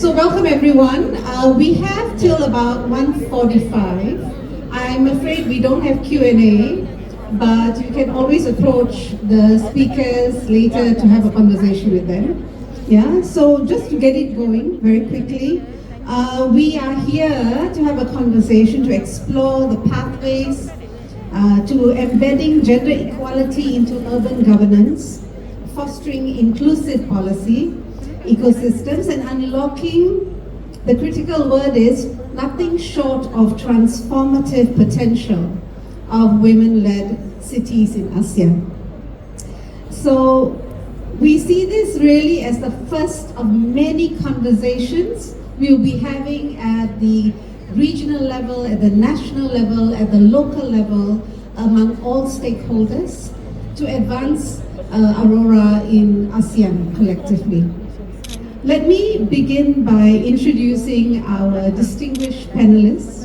So welcome everyone. We have till about 1:45. I'm afraid we don't have Q&A, but you can always approach the speakers later to have a conversation with them. Yeah, so just to get it going very quickly, we are here to have a conversation to explore the pathways to embedding gender equality into urban governance, fostering inclusive policy, ecosystems, and unlocking, the critical word is, nothing short of transformative potential of women-led cities in ASEAN. So we see this really as the first of many conversations we'll be having at the regional level, at the national level, at the local level, among all stakeholders to advance AURORA in ASEAN collectively. Let me begin by introducing our distinguished panelists,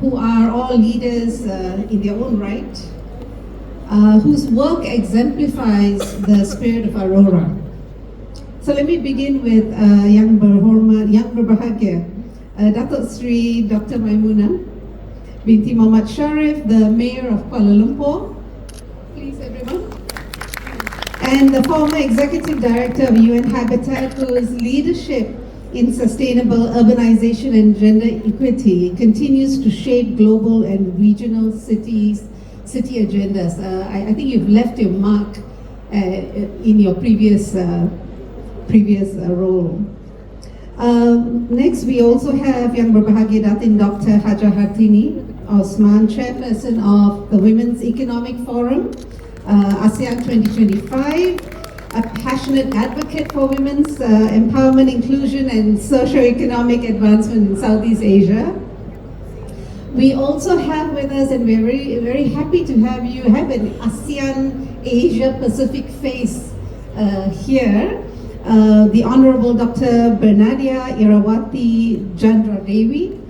who are all leaders in their own right, whose work exemplifies the spirit of AURORA. So let me begin with Yang Berbahagia, Datuk Sri Dr. Maimunah binti Muhammad Sharif, the Mayor of Kuala Lumpur. Please, everyone. And the former Executive Director of UN Habitat, whose leadership in sustainable urbanization and gender equity continues to shape global and regional city agendas. I think you've left your mark in your previous role. Next, we also have Yang Berbahagia Datin Dr. Hajar Hartini Osman, Chairperson of the Women's Economic Forum, ASEAN 2025, a passionate advocate for women's empowerment, inclusion, and socio-economic advancement in Southeast Asia. We also have with us, and we're very, very happy to have you, have an ASEAN Asia Pacific face here. The Honorable Dr. Bernadia Irawati Jandra Dewi,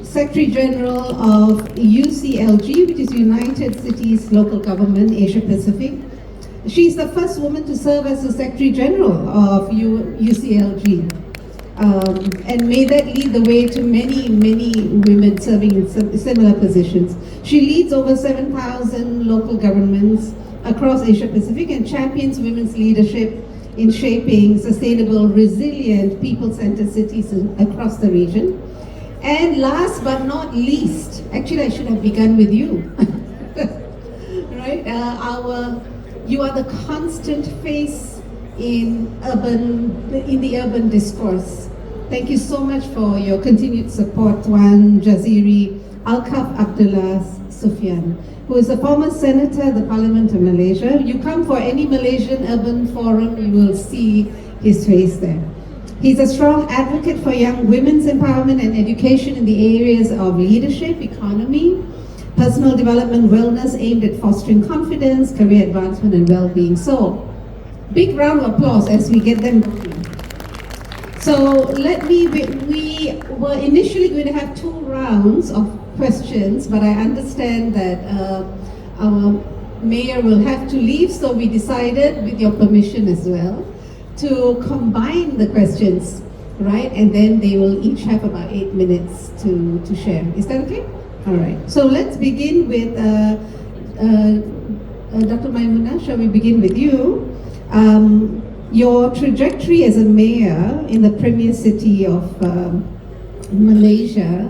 Secretary General of UCLG, which is United Cities Local Government Asia Pacific. She's the first woman to serve as the Secretary General of UCLG. And may that lead the way to many, many women serving in similar positions. She leads over 7,000 local governments across Asia Pacific and champions women's leadership in shaping sustainable, resilient, people-centered cities across the region. And last but not least, actually I should have begun with you, right? You are the constant face in the urban discourse. Thank you so much for your continued support, Tuan Jaziri Alkaf Abdullah Sufyan, who is a former senator of the Parliament of Malaysia. You come for any Malaysian urban forum, you will see his face there. He's a strong advocate for young women's empowerment and education in the areas of leadership, economy, personal development, wellness, aimed at fostering confidence, career advancement, and well-being. So, big round of applause as we get them going. So, we were initially going to have 2 rounds of questions, but I understand that our mayor will have to leave, so we decided, with your permission as well, to combine the questions, right? And then they will each have about 8 minutes to share. Is that okay? All right. So let's begin with Dr. Maimunah. Shall we begin with you? Your trajectory as a mayor in the premier city of Malaysia,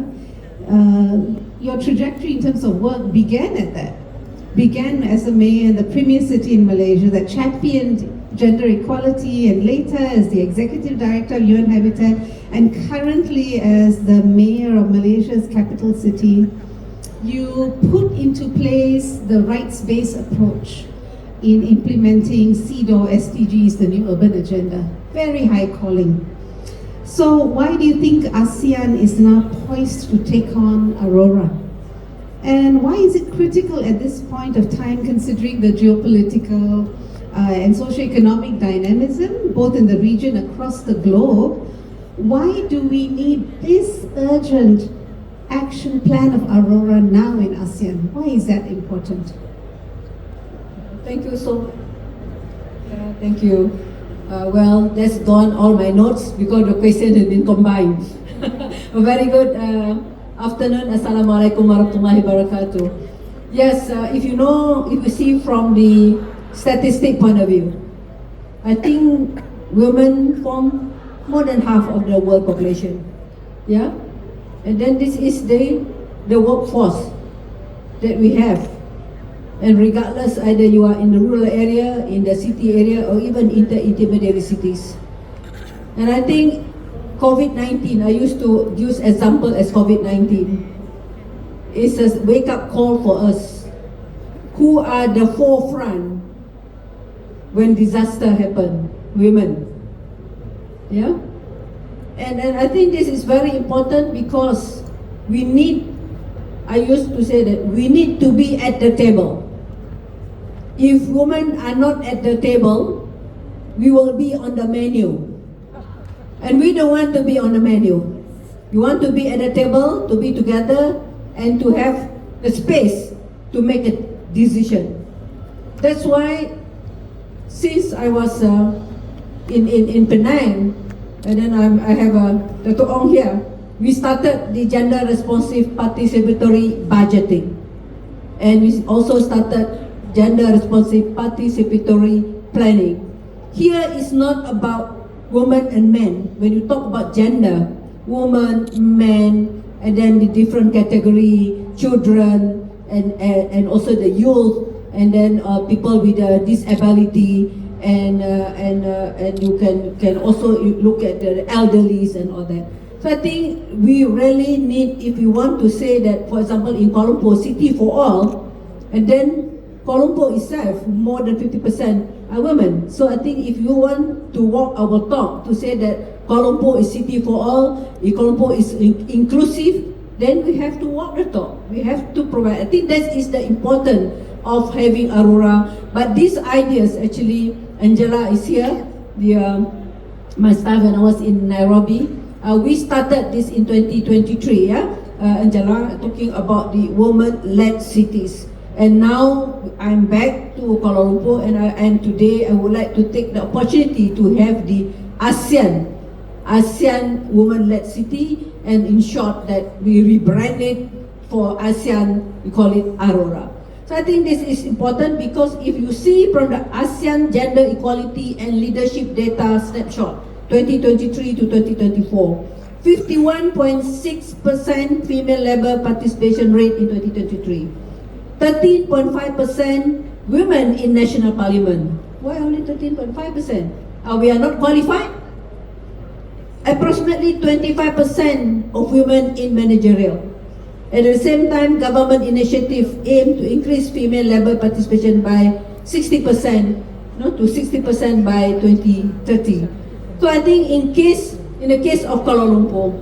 your trajectory in terms of work began as a mayor in the premier city in Malaysia that championed gender equality, and later as the Executive Director of UN Habitat, and currently as the Mayor of Malaysia's capital city. You put into place the rights-based approach in implementing CEDAW SDGs, the new urban agenda. Very high calling. So why do you think ASEAN is now poised to take on AURORA? And why is it critical at this point of time, considering the geopolitical and socioeconomic dynamism, both in the region across the globe? Why do we need this urgent action plan of AURORA now in ASEAN? Why is that important? Thank you so Thank you. Well, that's gone all my notes because the question has been combined. A very good afternoon. Assalamualaikum warahmatullahi wabarakatuh. Yes, if you see from the statistic point of view, I think women form more than half of the world population. Yeah, and then this is the workforce that we have. And regardless either you are in the rural area, in the city area, or even in the intermediary cities. And I think COVID-19, I used to use example as COVID-19, is a wake-up call for us. Who are the forefront when disaster happen? Women. Yeah? And I think this is very important because I used to say that we need to be at the table. If women are not at the table, we will be on the menu. And we don't want to be on the menu. We want to be at the table, to be together, and to have the space to make a decision. That's why, since I was in Penang, and then I have Dr. Ong here, we started the gender responsive participatory budgeting. And we also started gender responsive participatory planning. Here is not about women and men. When you talk about gender, woman, men, and then the different category, children, and also the youth, and then people with a disability, and you can also look at the elderlies and all that. So I think we really need, if you want to say that, for example, in Kuala Lumpur, City for All, and then Kuala Lumpur itself, more than 50% are women. So I think if you want to walk our talk to say that Kuala Lumpur is City for All, Kuala Lumpur is inclusive, then we have to walk the talk. We have to provide. I think that is the important of having AURORA. But these ideas, actually, Angela is here, my staff, when I was in Nairobi. We started this in 2023, yeah? Angela, talking about the women-led cities. And now I'm back to Kuala Lumpur, and today I would like to take the opportunity to have the ASEAN women-led city, and in short that we rebrand it for ASEAN, we call it AURORA. So I think this is important because if you see from the ASEAN Gender Equality and Leadership Data Snapshot 2023 to 2024, 51.6% female labor participation rate in 2023. 13.5% women in national parliament. Why only 13.5%? We are not qualified? Approximately 25% of women in managerial. At the same time, government initiative aim to increase female labor participation by 60%, to 60% by 2030. So I think in the case of Kuala Lumpur,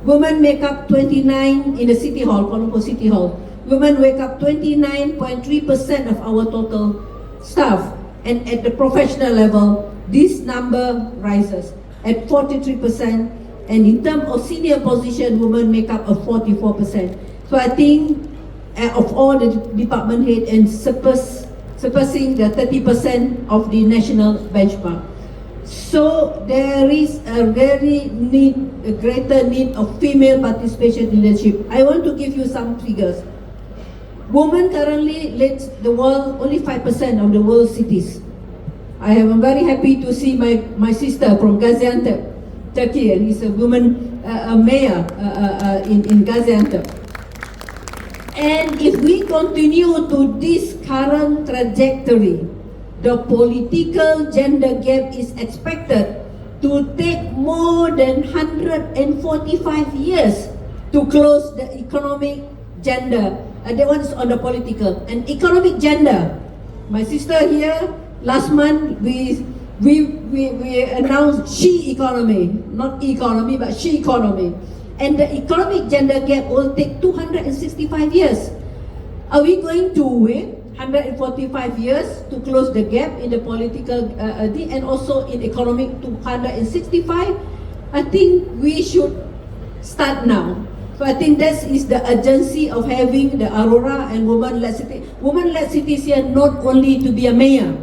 women make up 29 in the City Hall, Kuala Lumpur City Hall. Women make up 29.3% of our total staff, and at the professional level, this number rises at 43%, and in terms of senior position, women make up 44%. So I think of all the department head and surpassing the 30% of the national benchmark. So there is a greater need of female participation in leadership. I want to give you some figures. Women currently lead the world, only 5% of the world cities. I am very happy to see my sister from Gaziantep, Turkey, and is a woman mayor in Gaziantep. And if we continue to this current trajectory, the political gender gap is expected to take more than 145 years to close the economic gender. That one is on the political and economic gender. My sister here, last month we announced she economy, not economy, but she economy. And the economic gender gap will take 265 years. Are we going to wait 145 years to close the gap in the political and also in economic 265? I think we should start now. So I think that is the urgency of having the AURORA and women-led cities. Women-led cities here not only to be a mayor.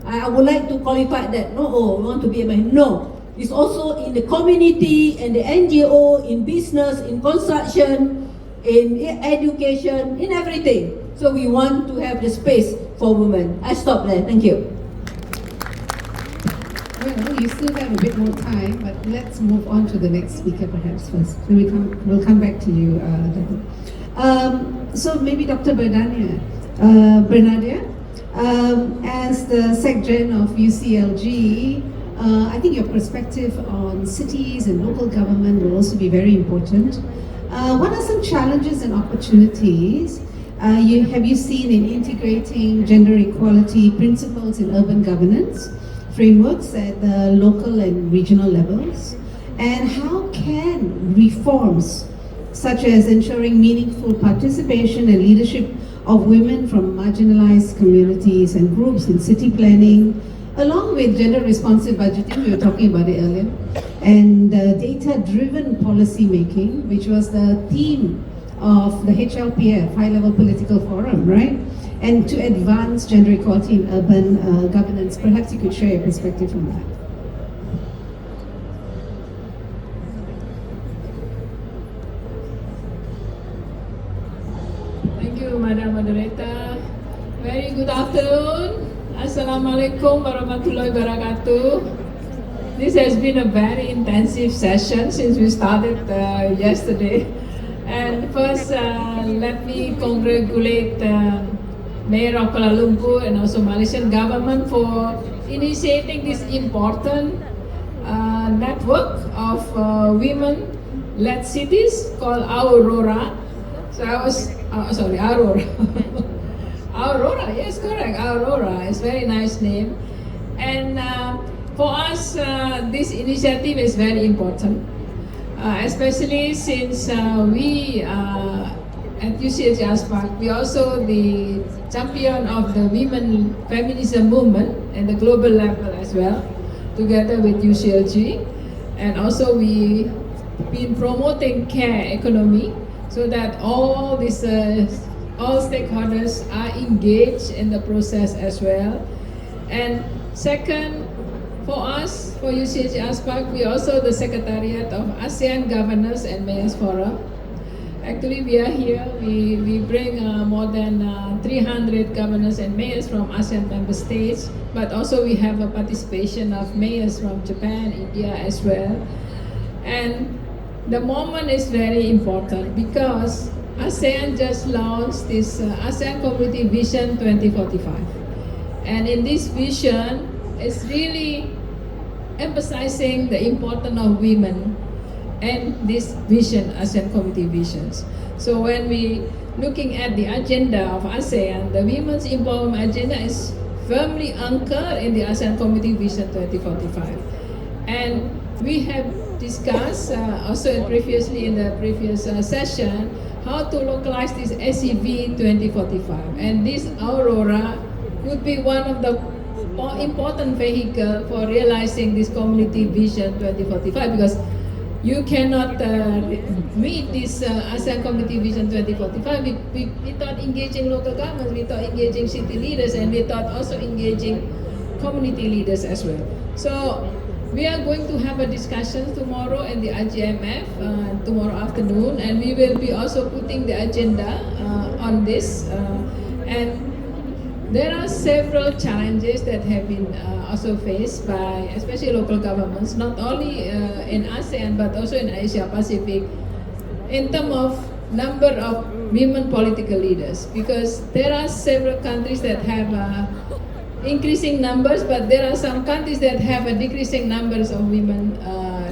I would like to qualify that. No, oh, we want to be a man. No, it's also in the community and the NGO, in business, in construction, in education, in everything. So we want to have the space for women. I stop there. Thank you. Well, you still have a bit more time, but let's move on to the next speaker perhaps first. Then we'll come back to you, Dr. So maybe Dr. Bernadia, as the SecGen of UCLG, I think your perspective on cities and local government will also be very important. What are some challenges and opportunities have you seen in integrating gender equality principles in urban governance frameworks at the local and regional levels? And how can reforms such as ensuring meaningful participation and leadership of women from marginalized communities and groups in city planning, along with gender responsive budgeting, we were talking about it earlier, and data-driven policy making, which was the theme of the HLPF, High Level Political Forum, right? And to advance gender equality in urban governance. Perhaps you could share your perspective on that. Thank you, Madam Moderator. Very good afternoon. Assalamualaikum warahmatullahi wabarakatuh. This has been a very intensive session since we started yesterday. And first, let me congratulate Mayor of Kuala Lumpur and also Malaysian government for initiating this important network of women-led cities called AURORA. So I was, sorry, AURORA. AURORA, yes, correct, AURORA. It's a very nice name. And for us, this initiative is very important, especially since we at UCLG ASPAC, we also the champion of the women feminism movement at the global level as well, together with UCLG. And also we been promoting care economy so that all these all stakeholders are engaged in the process as well. And second, for us, for UCLG ASPAC, we also the Secretariat of ASEAN Governors and Mayors Forum. Actually, we are here, we bring more than 300 governors and mayors from ASEAN member states, but also we have a participation of mayors from Japan, India as well. And the moment is very important because ASEAN just launched this ASEAN Community Vision 2045. And in this vision, it's really emphasizing the importance of women and this vision, ASEAN Community Visions. So when we looking at the agenda of ASEAN, the women's empowerment agenda is firmly anchored in the ASEAN Community Vision 2045. And we have discussed also previously in the previous session how to localize this SEV 2045. And this AURORA would be one of the more important vehicle for realizing this Community Vision 2045 because you cannot meet this ASEAN Community Vision 2045 without engaging local governments, without engaging city leaders, and without also engaging community leaders as well. So we are going to have a discussion tomorrow in the IGMF tomorrow afternoon, and we will be also putting the agenda on this. And there are several challenges that have been also faced by especially local governments, not only in ASEAN but also in Asia Pacific, in terms of number of women political leaders, because there are several countries that have increasing numbers, but there are some countries that have a decreasing numbers of women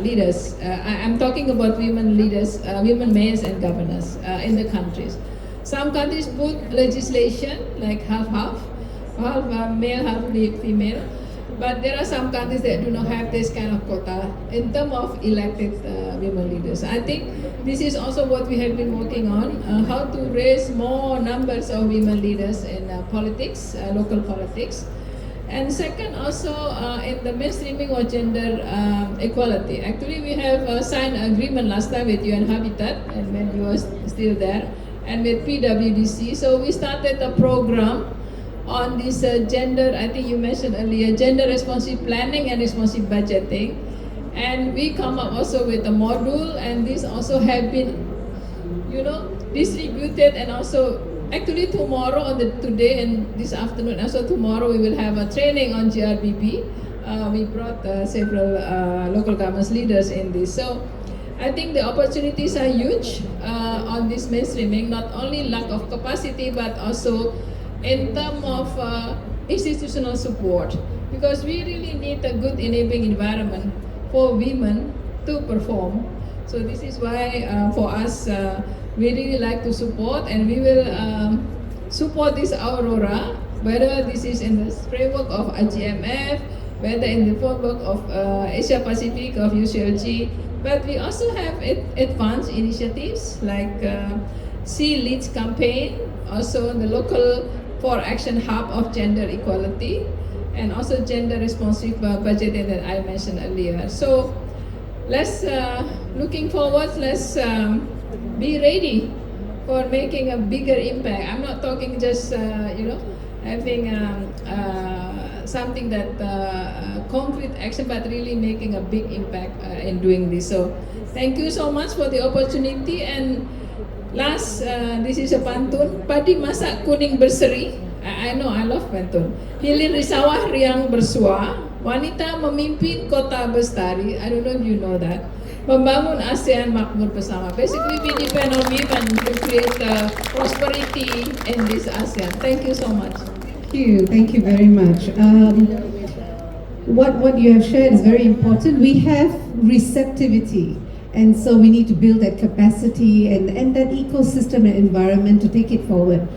leaders. I'm talking about women leaders, women mayors and governors in the countries. Some countries put legislation like half male, half female, but there are some countries that do not have this kind of quota in terms of elected women leaders. I think this is also what we have been working on, how to raise more numbers of women leaders in politics, local politics. And second, also in the mainstreaming of gender equality. Actually, we have signed an agreement last time with UN Habitat, and when you were still there, and with PWDC. So we started a program on this gender, I think you mentioned earlier, gender responsive planning and responsive budgeting. And we come up also with a module, and this also have been, distributed, and also actually tomorrow today and this afternoon, also tomorrow we will have a training on GRBP. We brought several local government leaders in this. So I think the opportunities are huge on this mainstreaming, not only lack of capacity, but also in terms of institutional support, because we really need a good enabling environment for women to perform. So this is why for us, we really like to support, and we will support this AURORA, whether this is in the framework of IGMF, whether in the framework of Asia Pacific of UCLG, but we also have advanced initiatives like C Leads campaign, also the local for action hub of gender equality, and also gender responsive budgeting that I mentioned earlier. So let's looking forward, let's be ready for making a bigger impact. I'm not talking just having something that concrete action, but really making a big impact in doing this. So thank you so much for the opportunity. And last, this is a pantun. Padi masak kuning berseri. I know, I love pantun. Hilir di sawah riang bersua. Wanita memimpin kota bestari. I don't know if you know that. Membangun ASEAN makmur bersama. Basically, we depend on women to create prosperity in this ASEAN. Thank you so much. Thank you very much. What you have shared is very important. We have receptivity, and so we need to build that capacity and that ecosystem and environment to take it forward.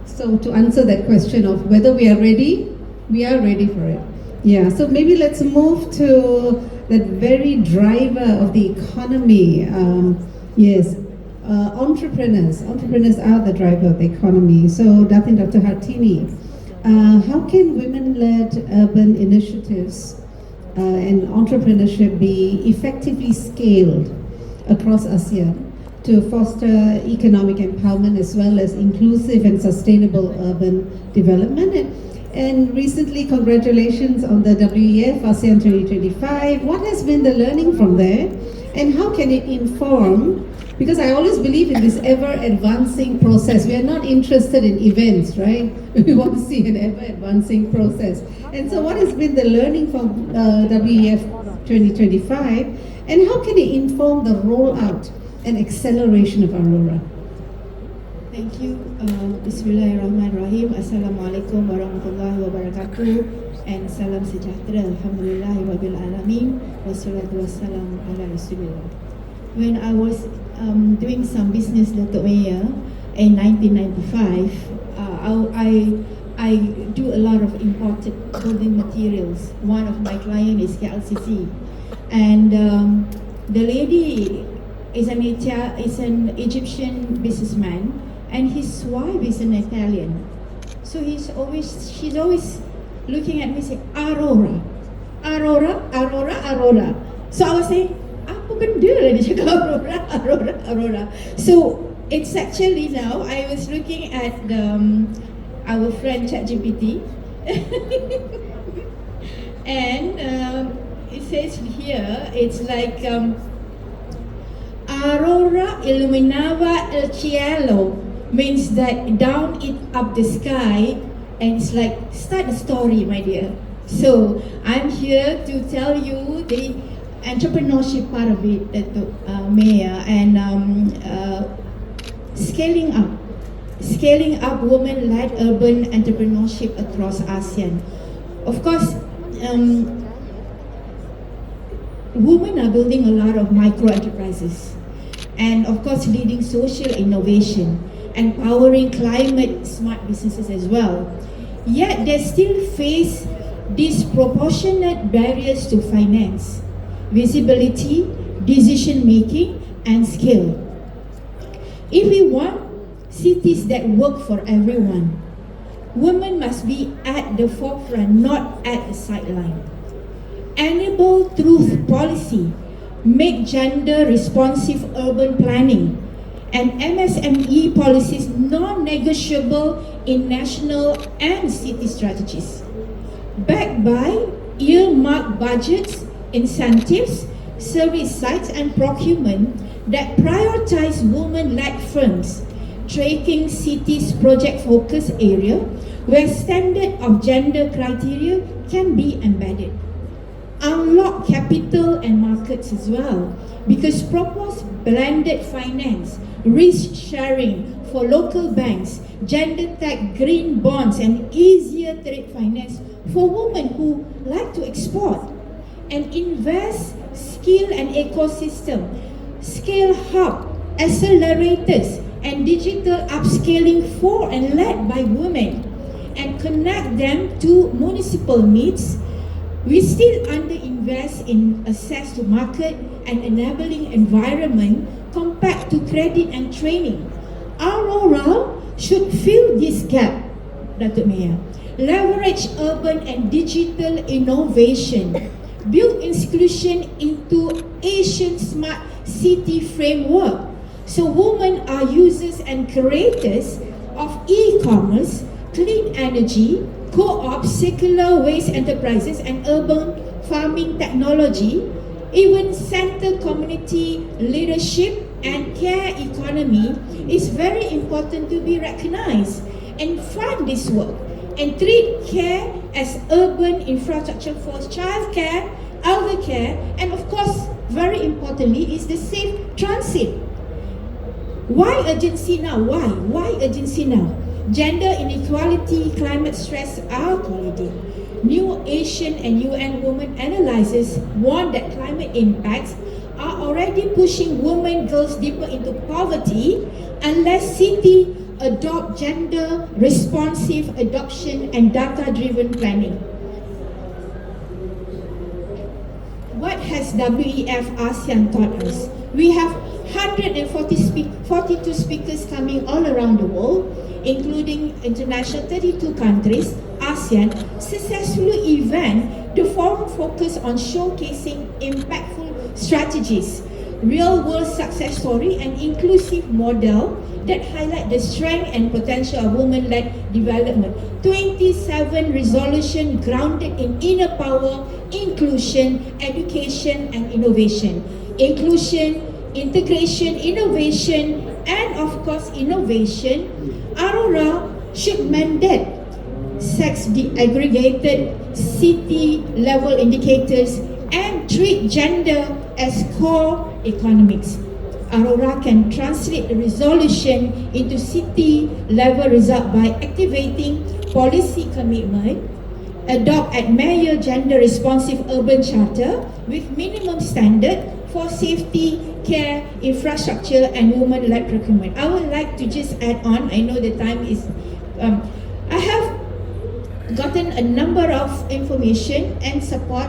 So to answer that question of whether we are ready for it. Yeah, so maybe let's move to that very driver of the economy. Yes, entrepreneurs. Entrepreneurs are the driver of the economy. So Dr. Hartini, how can women-led urban initiatives and entrepreneurship be effectively scaled across ASEAN to foster economic empowerment as well as inclusive and sustainable urban development? And recently, congratulations on the WEF ASEAN 2025. What has been the learning from there, and how can it inform? Because I always believe in this ever-advancing process. We are not interested in events, right? We want to see an ever-advancing process. And so what has been the learning from WEF 2025, and how can it inform the rollout and acceleration of AURORA? Thank you. Bismillahirrahmanirrahim. Assalamualaikum warahmatullahi wabarakatuh. And salam sejahtera. Alhamdulillahi wabil alamin. Wassalatu wassalamu ala rasulillah. When I was doing some business, Datuk Mayor, in 1995, I do a lot of imported building materials. One of my clients is KLCC. And the lady is an Egyptian businessman, and his wife is an Italian. So she's always looking at me saying, Aurora, Aurora, Aurora, Aurora. So I was saying, apa benda lah dia cakap Aurora, Aurora, Aurora. So it's actually now, I was looking at our friend ChatGPT and it says here, it's like Aurora Illuminava el Cielo, means that down it up the sky, and it's like start the story, my dear. So I'm here to tell you the entrepreneurship part of it, Mayor, and scaling up women-led urban entrepreneurship across ASEAN. Of course, women are building a lot of micro enterprises, and of course leading social innovation, empowering climate smart businesses as well. Yet they still face disproportionate barriers to finance, visibility, decision making, and skill. If we want cities that work for everyone, women must be at the forefront, not at the sideline. Enable truth policy, make gender responsive urban planning and MSME policies non-negotiable in national and city strategies. Backed by earmarked budgets, incentives, service sites and procurement that prioritize women-led firms, tracking cities' project focus area where standard of gender criteria can be embedded. Unlock capital and markets as well, because proposed blended finance, risk sharing for local banks, gender tech green bonds and easier trade finance for women who like to export, and invest skill and ecosystem, scale hub, accelerators and digital upscaling for and led by women, and connect them to municipal needs. We still underinvest in access to market and enabling environment compared to credit and training. AURORA should fill this gap, Datuk Mayor. Leverage urban and digital innovation. Build inclusion into Asian Smart City Framework, so women are users and creators of e-commerce, clean energy, co-op, circular waste enterprises and urban farming technology. Even center community leadership and care economy is very important to be recognized and fund this work and treat care as urban infrastructure for child care, elder care, and of course, very importantly, is the safe transit. Why urgency now? Why urgency now? Gender inequality, climate stress are colliding. New Asian and UN women analysis warn that climate impacts are already pushing women, girls deeper into poverty unless cities adopt gender responsive adoption and data-driven planning. What has WEF ASEAN taught us? We have 142 speakers coming all around the world, including international 32 countries. ASEAN successful event, the forum focused on showcasing impactful strategies, real-world success story and inclusive model that highlight the strength and potential of women-led development. 27 resolution grounded in inner power, inclusion, education and innovation. Inclusion, integration, innovation, and of course innovation. AURORA should mandate sex aggregated city level indicators and treat gender as core economics. AURORA can translate the resolution into city level result by activating policy commitment, adopt at mayor gender responsive urban charter with minimum standard for safety, care, infrastructure and women-led procurement. I would like to just add on, I know the time is, I have gotten a number of information and support.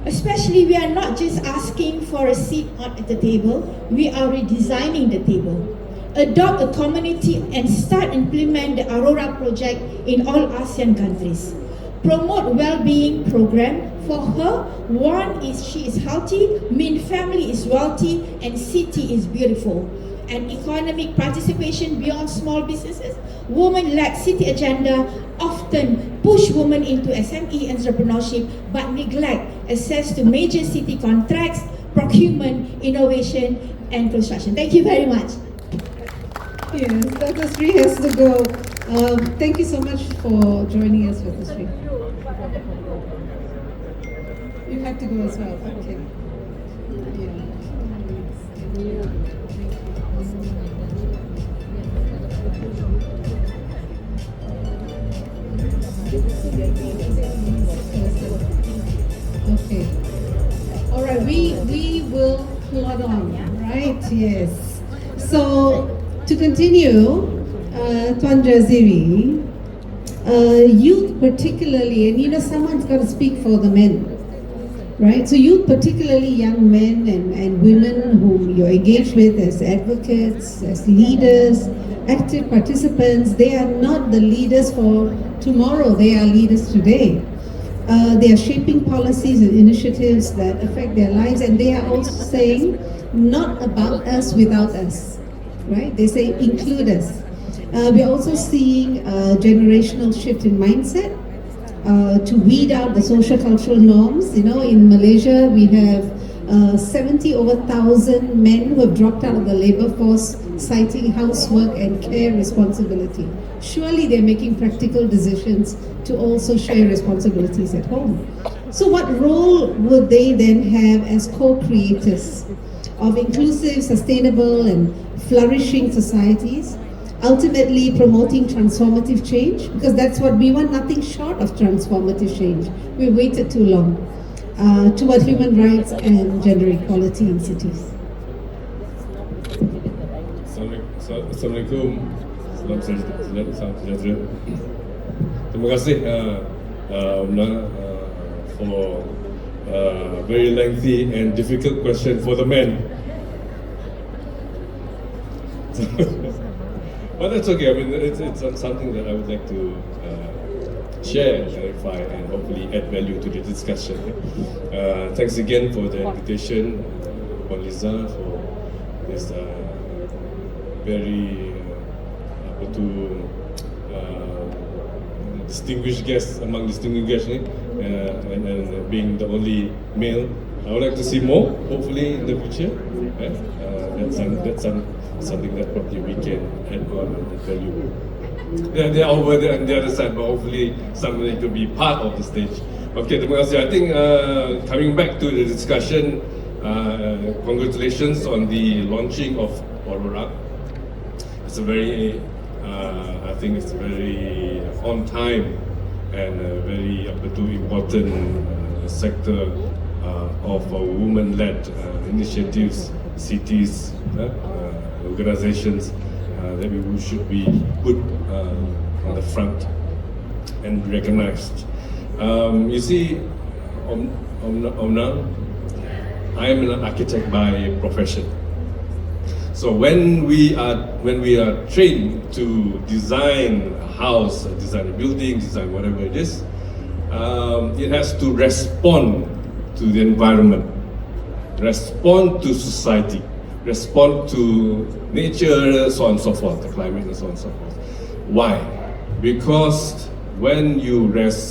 Especially, we are not just asking for a seat at the table, we are redesigning the table. Adopt a community and start implement the AURORA project in all ASEAN countries. Promote well-being program. For her, one is she is healthy, mean family is wealthy, and city is beautiful. And economic participation beyond small businesses. Women-led city agenda often push women into SME entrepreneurship but neglect access to major city contracts, procurement, innovation, and construction. Thank you very much. Yes, Dr. Sri has to go. Thank you so much for joining us, Dr. Sri. You have to go as well. Okay. Okay. All right. We will plod on, right? Yes. So to continue, Tuan Jaziri, youth particularly, and you know someone's got to speak for the men. Right, so youth, particularly young men and women whom you're engaged with as advocates, as leaders, active participants, they are not the leaders for tomorrow, they are leaders today. They are shaping policies and initiatives that affect their lives, and they are also saying, not about us without us, right? They say, include us. We're also seeing a generational shift in mindset to weed out the social cultural norms. You know, in Malaysia, we have 70 over 1,000 men who have dropped out of the labor force, citing housework and care responsibility. Surely they're making practical decisions to also share responsibilities at home. So what role would they then have as co-creators of inclusive, sustainable and flourishing societies, ultimately promoting transformative change? Because that's what we want, nothing short of transformative change. We waited too long. Toward human rights and gender equality in cities. Assalamualaikum. Salam sejahtera. Terima kasih Umna for a very lengthy and difficult question for the men. But that's okay. I mean, it's something that I would like to share, clarify, and hopefully add value to the discussion. Thanks again for the invitation, Puan Liza, for this very distinguished guest among distinguished guests, and being the only male. I would like to see more, hopefully in the future. That's something that probably we can add on and value. They are over there on the other side, but hopefully somebody could be part of the stage. Okay, terima kasih. I think coming back to the discussion, congratulations on the launching of AURORA. It's a very, I think it's very on time and a very important sector of women-led initiatives, cities, organizations that we should be put on the front and recognized. You see, Omna, I am an architect by profession. So when we are trained to design a house, design a building, design whatever it is, it has to respond to the environment, respond to society, respond to nature, so on and so forth, the climate and so on and so forth. Why? Because when you have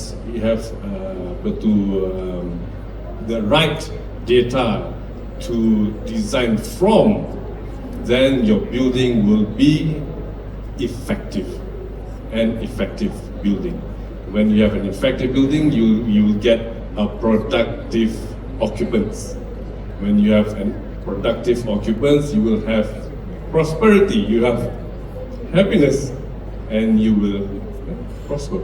the right data to design from, then your building will be effective, an effective building. When you have an effective building, you will get a productive occupants. When you have an productive occupants, you will have prosperity, you have happiness, and you will prosper.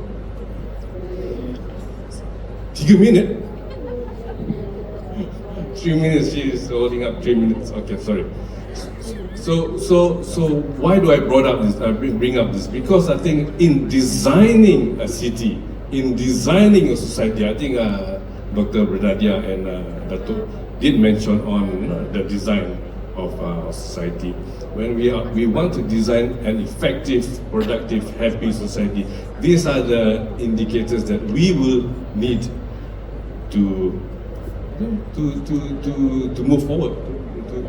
3 minutes? 3 minutes, she is holding up 3 minutes. Okay, sorry. So why do I bring up this? Because I think in designing a city, in designing a society, I think Dr. Bradadia and Dato did mention on the design of society. When we want to design an effective, productive, happy society, these are the indicators that we will need to move forward,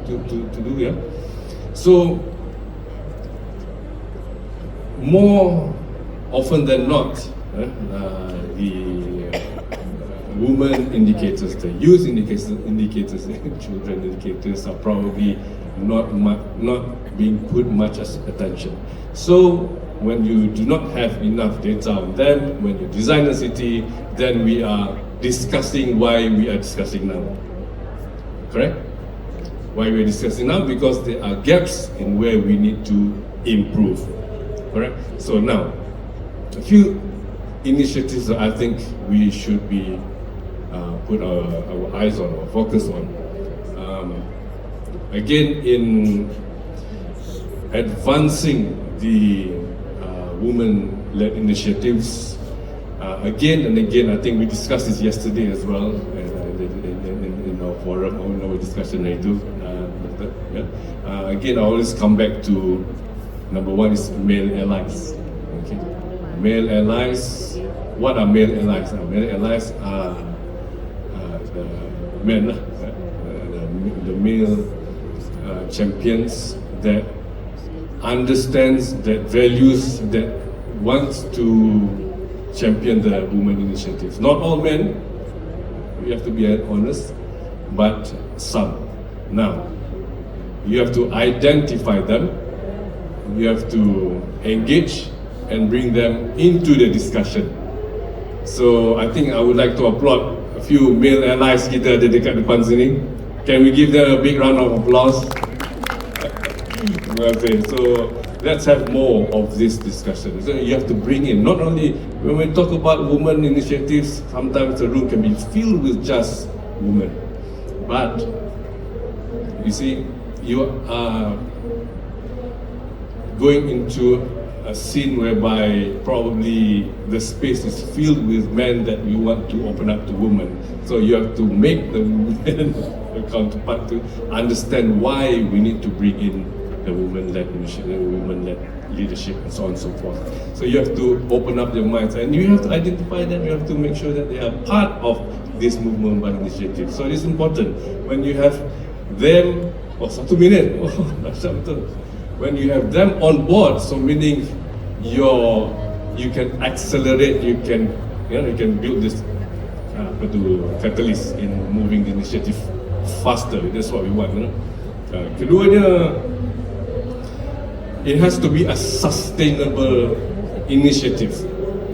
to do, yeah. So more often than not, the women indicators, the youth indicators, children indicators are probably not being put much as attention. So when you do not have enough data on them, when you design a city, then we are discussing why we are discussing now. Correct? Why we are discussing now? Because there are gaps in where we need to improve. Correct? So now, a few initiatives that I think we should be put our eyes on or focus on. Again, in advancing the women-led initiatives, again and again, I think we discussed this yesterday as well in our forum, in our discussion. Again, I always come back to number one is male allies. Okay, male allies. What are male allies? Male allies are the men, the male champions that understands, that values, that wants to champion the women initiatives. Not all men, we have to be honest, but some. Now, you have to identify them, you have to engage and bring them into the discussion. So I think I would like to applaud a few male allies kita ada dekat depan sini. Can we give them a big round of applause? Okay, so let's have more of this discussion. So you have to bring in, not only when we talk about women initiatives, sometimes the room can be filled with just women. But you see, you are going into a scene whereby probably the space is filled with men that you want to open up to women. So you have to make the women the counterpart to understand why we need to bring in the women-led initiative, the women-led leadership, and so on and so forth. So you have to open up their minds, and you have to identify them. You have to make sure that they are part of this movement by initiative. So it's important when you have them. Oh, 1 minit. Oh, dahsyat betul. When you have them on board, so meaning you can accelerate, you can build this catalyst in moving the initiative faster. That's what we want. Keduanya, it has to be a sustainable initiative.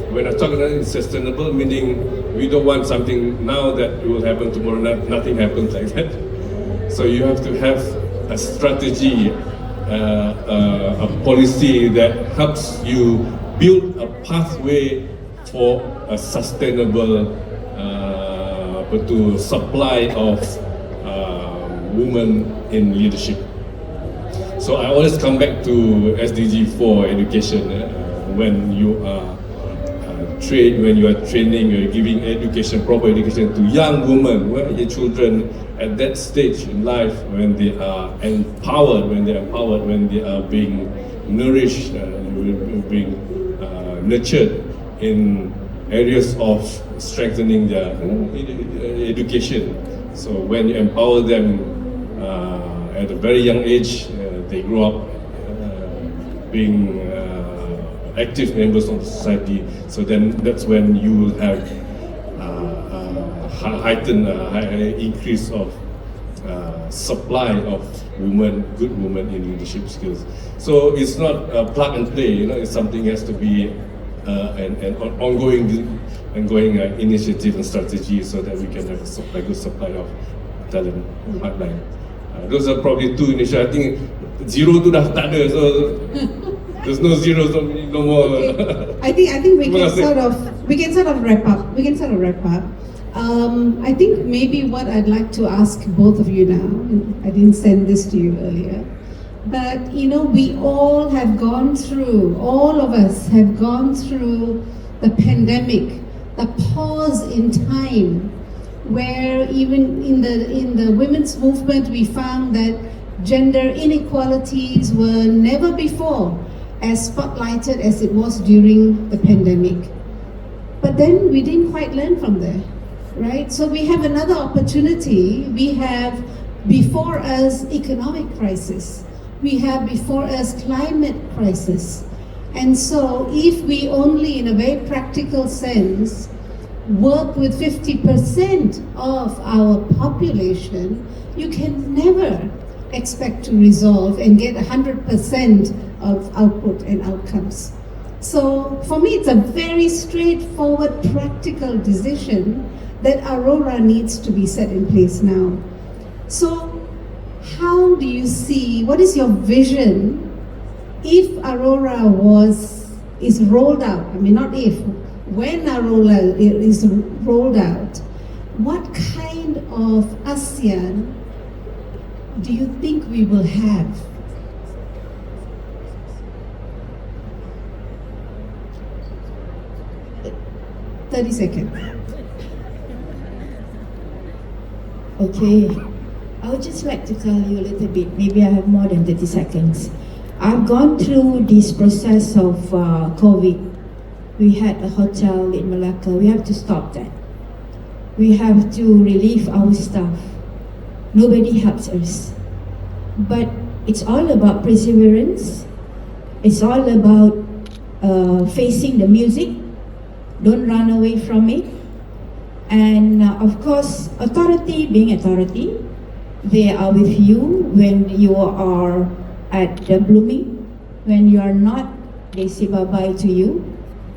When I talk about sustainable, meaning we don't want something now that will happen tomorrow, nothing happens like that. So you have to have a strategy, a policy that helps you build a pathway for a sustainable supply of women in leadership. So I always come back to SDG 4 education. When you are training, you're giving education, proper education to young women, your children at that stage in life, when they are empowered, when they are being nourished, being nurtured in areas of strengthening their education. So when you empower them at a very young age, they grow up being active members of society. So then that's when you will have heightened increase of supply of women, good women in leadership skills. So it's not plug and play. It's something has to be an ongoing initiative and strategy, so that we can have a good supply of talent pipeline. Those are probably two initiatives. I think zero tu dah tak ada, so there's no zero, so no more. Okay. I think we can sort of wrap up. I think maybe what I'd like to ask both of you now, and I didn't send this to you earlier, but we all of us have gone through the pandemic, the pause in time, where even in the women's movement we found that gender inequalities were never before as spotlighted as it was during the pandemic. But then we didn't quite learn from there, right? So we have another opportunity. We have before us economic crisis. We have before us climate crisis. And so if we only, in a very practical sense, work with 50% of our population, you can never expect to resolve and get 100% of output and outcomes. So for me, it's a very straightforward, practical decision that AURORA needs to be set in place now. So how do you see, what is your vision if AURORA is rolled out? I mean, not if, when AURORA is rolled out, what kind of ASEAN do you think we will have? Thirty seconds. Okay, I would just like to tell you a little bit. Maybe I have more than 30 seconds. I've gone through this process of COVID. We had a hotel in Malacca. We have to stop that. We have to relieve our staff. Nobody helps us. But it's all about perseverance. It's all about facing the music. Don't run away from it. And of course, authority being authority, they are with you when you are at the blooming. When you are not, they say bye-bye to you.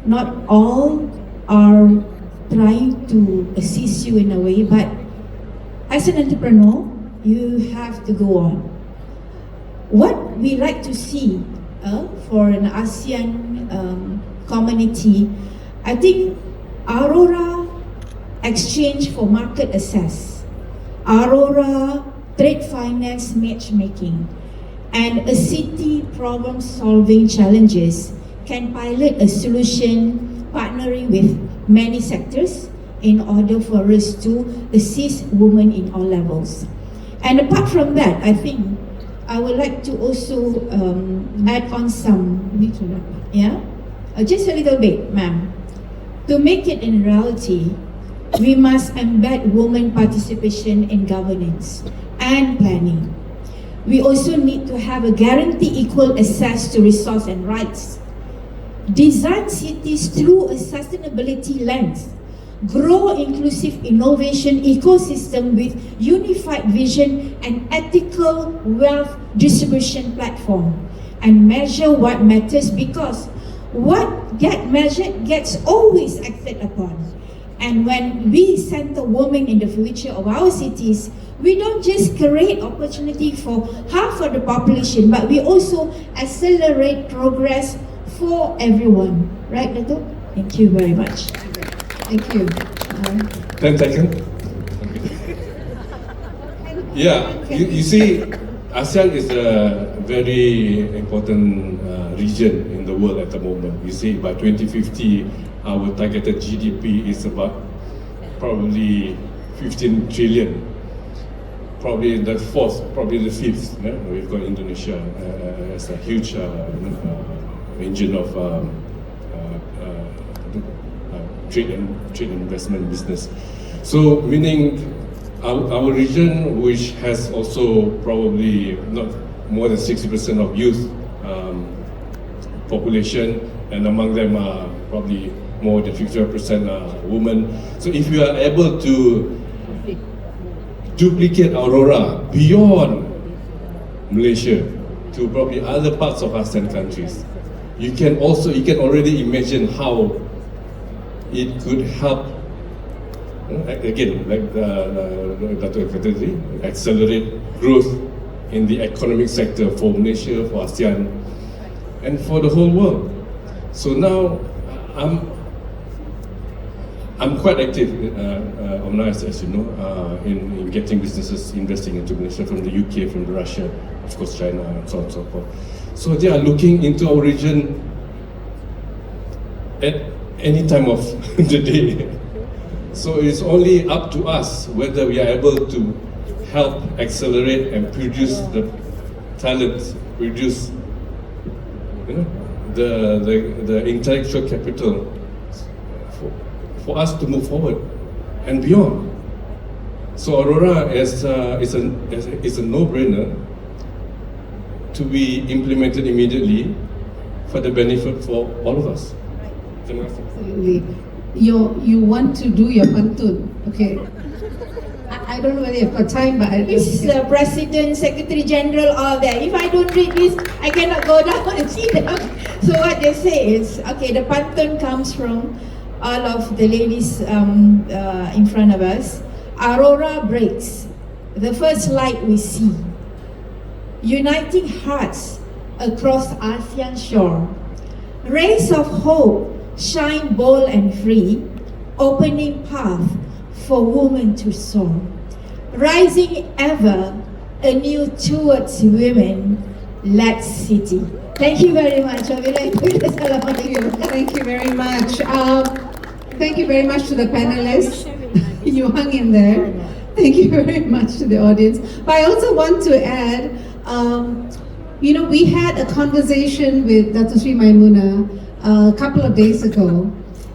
Not all are trying to assist you in a way, but as an entrepreneur, you have to go on. What we like to see for an ASEAN community, I think AURORA exchange for market access, AURORA trade finance matchmaking, and a city problem solving challenges can pilot a solution partnering with many sectors in order for us to assist women in all levels. And apart from that, I think I would like to also add on some, just a little bit, ma'am. To make it in reality, we must embed women participation in governance and planning. We also need to have a guarantee equal access to resource and rights. Design cities through a sustainability lens. Grow inclusive innovation ecosystem with unified vision and ethical wealth distribution platform. And measure what matters, because what gets measured gets always acted upon. And when we center women in the future of our cities, we don't just create opportunity for half of the population, but we also accelerate progress for everyone. Right, Dato'? Thank you very much. Thank you. 10 seconds. Yeah, you see, ASEAN is a very important region in the world at the moment. You see, by 2050, our targeted GDP is about probably 15 trillion. Probably the fourth, probably the fifth. Yeah? We've got Indonesia as a huge engine of trade and investment business. So meaning our region, which has also probably not more than 60% of youth population, and among them are probably more than 50% are women. So if you are able to duplicate AURORA beyond Malaysia to probably other parts of ASEAN countries, you can already imagine how it could help, again, like Dr. Khatiri, accelerate growth in the economic sector for Malaysia, for ASEAN, and for the whole world. So now I'm quite active on as you know, in getting businesses investing into Malaysia from the UK, from Russia, of course China, and so on and so forth. So they are looking into our region at any time of the day. So it's only up to us whether we are able to help accelerate and produce the talent, produce the intellectual capital for us to move forward and beyond. So AURORA is a no-brainer to be implemented immediately for the benefit for all of us. Absolutely. You want to do your pantun, okay? I don't know whether you've got time, but It's the President, Secretary General, all there. If I don't read this, I cannot go down and see them. So what they say is, okay, the pantun comes from all of the ladies in front of us. AURORA breaks, the first light we see, uniting hearts across ASEAN shore. Rays of hope shine bold and free, opening path for women to soar. Rising ever anew towards women-led city. Thank you very much. Thank you very much. Thank you very much to the panelists. You hung in there. Thank you very much to the audience. But I also want to add, we had a conversation with Dr. Sri Maimuna a couple of days ago,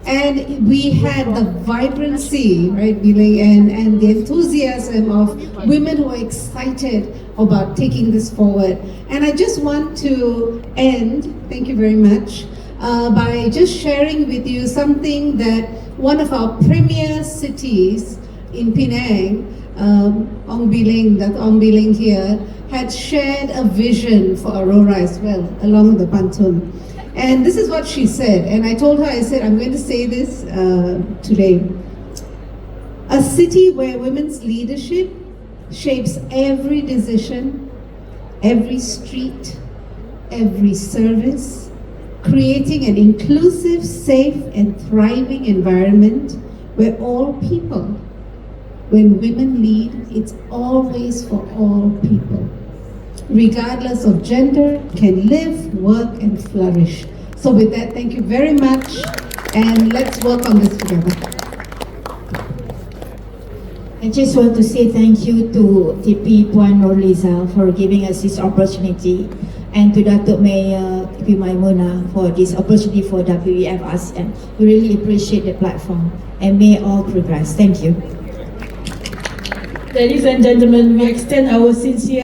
And we had the vibrancy, right, Billy, and the enthusiasm of women who are excited about taking this forward. And I just want to end, thank you very much, by just sharing with you something that one of our premier cities in Penang, Ong Biling, that Ong Biling here, had shared a vision for Aurora as well, along the Pantun. And this is what she said, and I told her, I said, I'm going to say this today. A city where women's leadership shapes every decision, every street, every service, creating an inclusive, safe, and thriving environment where all people, when women lead, it's always for all people, regardless of gender, can live, work, and flourish. So with that, thank you very much, and let's work on this together. I just want to say thank you to TP Puan Nurliza for giving us this opportunity, and to Datuk Mayor TP Maimuna for this opportunity for WEF ASEAN. We really appreciate the platform, and may all progress. Thank you. Ladies and gentlemen, we extend our sincere